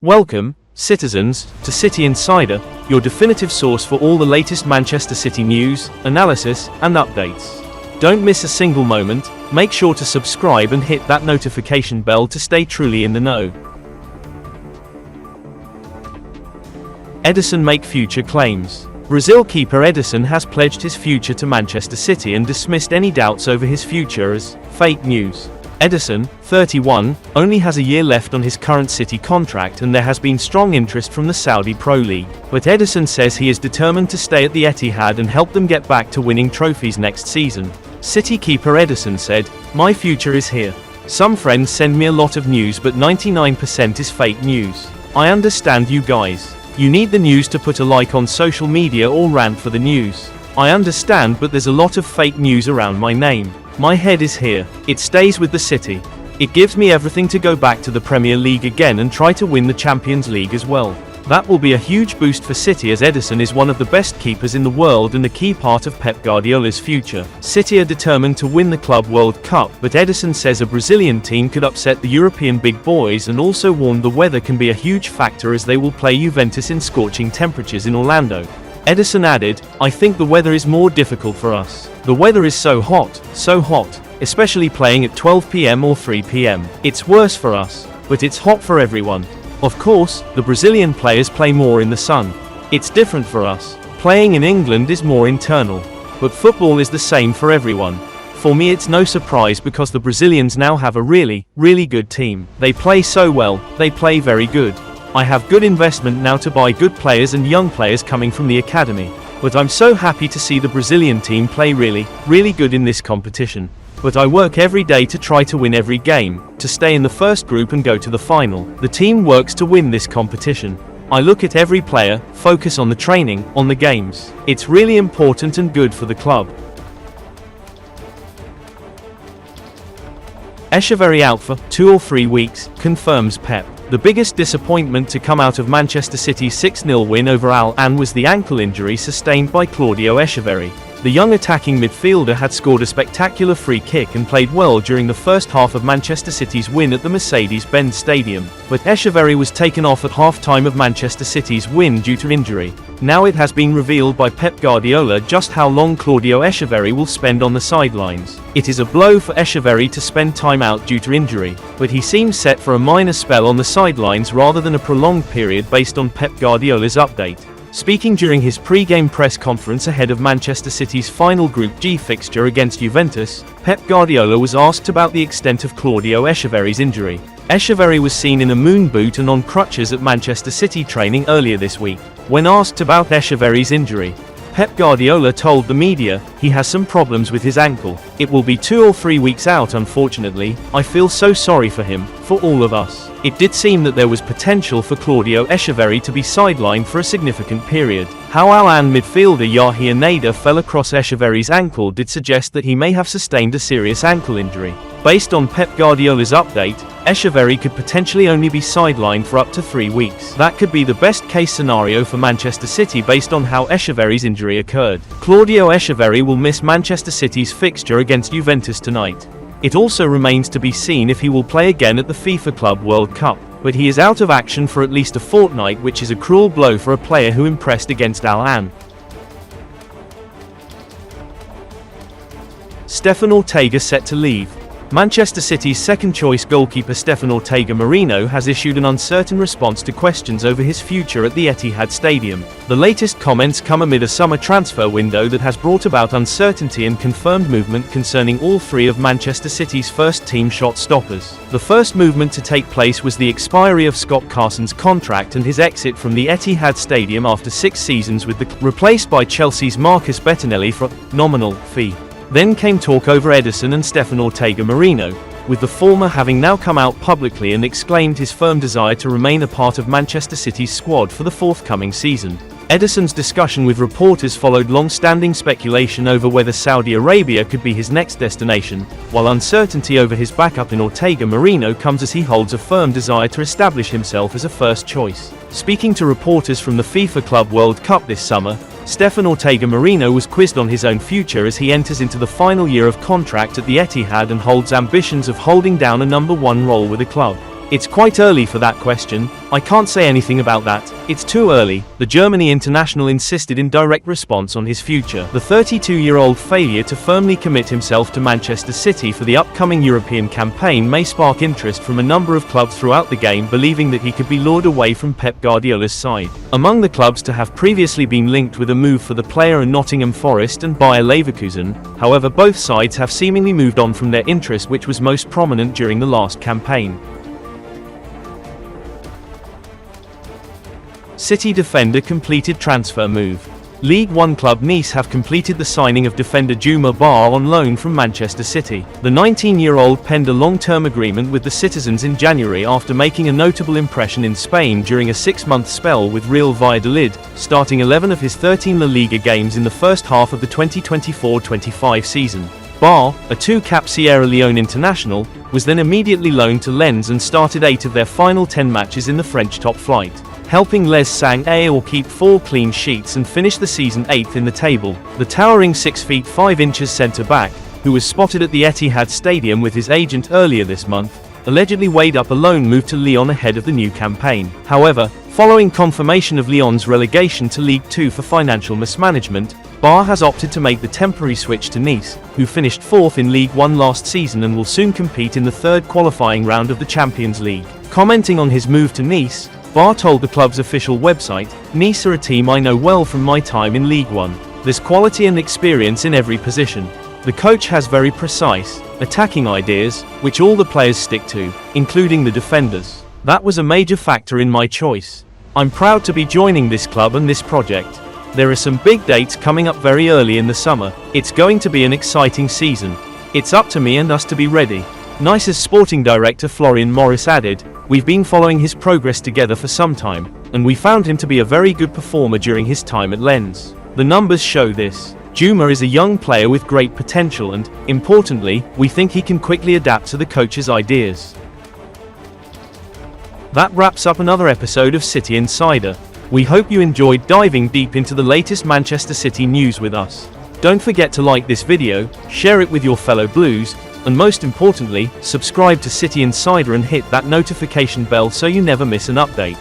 Welcome, citizens, to City Insider, your definitive source for all the latest Manchester City news, analysis, and updates. Don't miss a single moment. Make sure to subscribe and hit that notification bell to stay truly in the know. Ederson make future claims. Brazil keeper Ederson has pledged his future to Manchester City and dismissed any doubts over his future as fake news. Ederson, 31, only has a year left on his current City contract and there has been strong interest from the Saudi Pro League. But Ederson says he is determined to stay at the Etihad and help them get back to winning trophies next season. City keeper Ederson said, "My future is here. Some friends send me a lot of news but 99% is fake news. I understand you guys. You need the news to put a like on social media or rant for the news. I understand, but there's a lot of fake news around my name. My head is here. It stays with the City. It gives me everything to go back to the Premier League again and try to win the Champions League as well. That will be a huge boost for City as Ederson is one of the best keepers in the world and a key part of Pep Guardiola's future." City are determined to win the Club World Cup, but Ederson says a Brazilian team could upset the European big boys and also warned the weather can be a huge factor as they will play Juventus in scorching temperatures in Orlando. Ederson added, "I think the weather is more difficult for us. The weather is so hot, especially playing at 12 p.m. or 3 p.m. It's worse for us, but it's hot for everyone. Of course, the Brazilian players play more in the sun. It's different for us. Playing in England is more internal. But football is the same for everyone. For me it's no surprise because the Brazilians now have a really good team. They play so well, they play very good. I have good investment now to buy good players and young players coming from the academy. But I'm so happy to see the Brazilian team play really good in this competition. But I work every day to try to win every game, to stay in the first group and go to the final. The team works to win this competition. I look at every player, focus on the training, on the games. It's really important and good for the club." Echeverri out for 2 or 3 weeks, confirms Pep. The biggest disappointment to come out of Manchester City's 6-0 win over Al Ahly was the ankle injury sustained by Claudio Echeverri. The young attacking midfielder had scored a spectacular free kick and played well during the first half of Manchester City's win at the Mercedes-Benz Stadium, but Echeverri was taken off at half-time of Manchester City's win due to injury. Now it has been revealed by Pep Guardiola just how long Claudio Echeverri will spend on the sidelines. It is a blow for Echeverri to spend time out due to injury, but he seems set for a minor spell on the sidelines rather than a prolonged period based on Pep Guardiola's update. Speaking during his pre-game press conference ahead of Manchester City's final Group G fixture against Juventus, Pep Guardiola was asked about the extent of Claudio Echeverri's injury. Echeverri was seen in a moon boot and on crutches at Manchester City training earlier this week. When asked about Echeverri's injury, Pep Guardiola told the media, "He has some problems with his ankle. It will be 2 or 3 weeks out unfortunately. I feel so sorry for him, for all of us." It did seem that there was potential for Claudio Echeverri to be sidelined for a significant period. How Al Ahly midfielder Yahia Nader fell across Echeverri's ankle did suggest that he may have sustained a serious ankle injury. Based on Pep Guardiola's update, Echeverri could potentially only be sidelined for up to 3 weeks. That could be the best case scenario for Manchester City based on how Echeverri's injury occurred. Claudio Echeverri will miss Manchester City's fixture against Juventus tonight. It also remains to be seen if he will play again at the FIFA Club World Cup, but he is out of action for at least a fortnight, which is a cruel blow for a player who impressed against Al Ahly. Stefan Ortega set to leave. Manchester City's second-choice goalkeeper Stefan Ortega has issued an uncertain response to questions over his future at the Etihad Stadium. The latest comments come amid a summer transfer window that has brought about uncertainty and confirmed movement concerning all 3 of Manchester City's first-team shot stoppers. The first movement to take place was the expiry of Scott Carson's contract and his exit from the Etihad Stadium after 6 seasons with the club, replaced by Chelsea's Marcus Bettinelli for a nominal fee. Then came talk over Ederson and Stefan Ortega, with the former having now come out publicly and exclaimed his firm desire to remain a part of Manchester City's squad for the forthcoming season. Ederson's discussion with reporters followed long-standing speculation over whether Saudi Arabia could be his next destination, while uncertainty over his backup in Ortega comes as he holds a firm desire to establish himself as a first choice. Speaking to reporters from the FIFA Club World Cup this summer, Stefan Ortega was quizzed on his own future as he enters into the final year of contract at the Etihad and holds ambitions of holding down a number 1 role with the club. It's quite early for that question. I can't say anything about that. It's too early, the Germany international insisted in direct response on his future. The 32-year-old failure to firmly commit himself to Manchester City for the upcoming European campaign may spark interest from a number of clubs throughout the game, believing that he could be lured away from Pep Guardiola's side. Among the clubs to have previously been linked with a move for the player are Nottingham Forest and Bayer Leverkusen. However, both sides have seemingly moved on from their interest, which was most prominent during the last campaign. City defender completed transfer move. League One club Nice have completed the signing of defender Djouma Ba on loan from Manchester City. The 19-year-old penned a long-term agreement with the citizens in January after making a notable impression in Spain during a 6-month spell with Real Valladolid, starting 11 of his 13 La Liga games in the first half of the 2024-25 season. Ba, a 2-cap Sierra Leone international, was then immediately loaned to Lens and started 8 of their final 10 matches in the French top flight, helping Les Sang-A keep 4 clean sheets and finish the season 8th in the table. The towering 6 feet 5 inches centre-back, who was spotted at the Etihad Stadium with his agent earlier this month, allegedly weighed up a loan move to Lyon ahead of the new campaign. However, following confirmation of Lyon's relegation to League Two for financial mismanagement, Ba has opted to make the temporary switch to Nice, who finished 4th in League One last season and will soon compete in the 3rd qualifying round of the Champions League. Commenting on his move to Nice, Ba told the club's official website, "Nice are a team I know well from my time in League One. There's quality and experience in every position. The coach has very precise, attacking ideas, which all the players stick to, including the defenders. That was a major factor in my choice. I'm proud to be joining this club and this project. There are some big dates coming up very early in the summer. It's going to be an exciting season. It's up to me and us to be ready." Nice's sporting director Florian Morris added, "We've been following his progress together for some time, and we found him to be a very good performer during his time at Lens. The numbers show this. Djouma is a young player with great potential and, importantly, we think he can quickly adapt to the coach's ideas." That wraps up another episode of City Insider. We hope you enjoyed diving deep into the latest Manchester City news with us. Don't forget to like this video, share it with your fellow Blues, and most importantly, subscribe to City Insider and hit that notification bell so you never miss an update.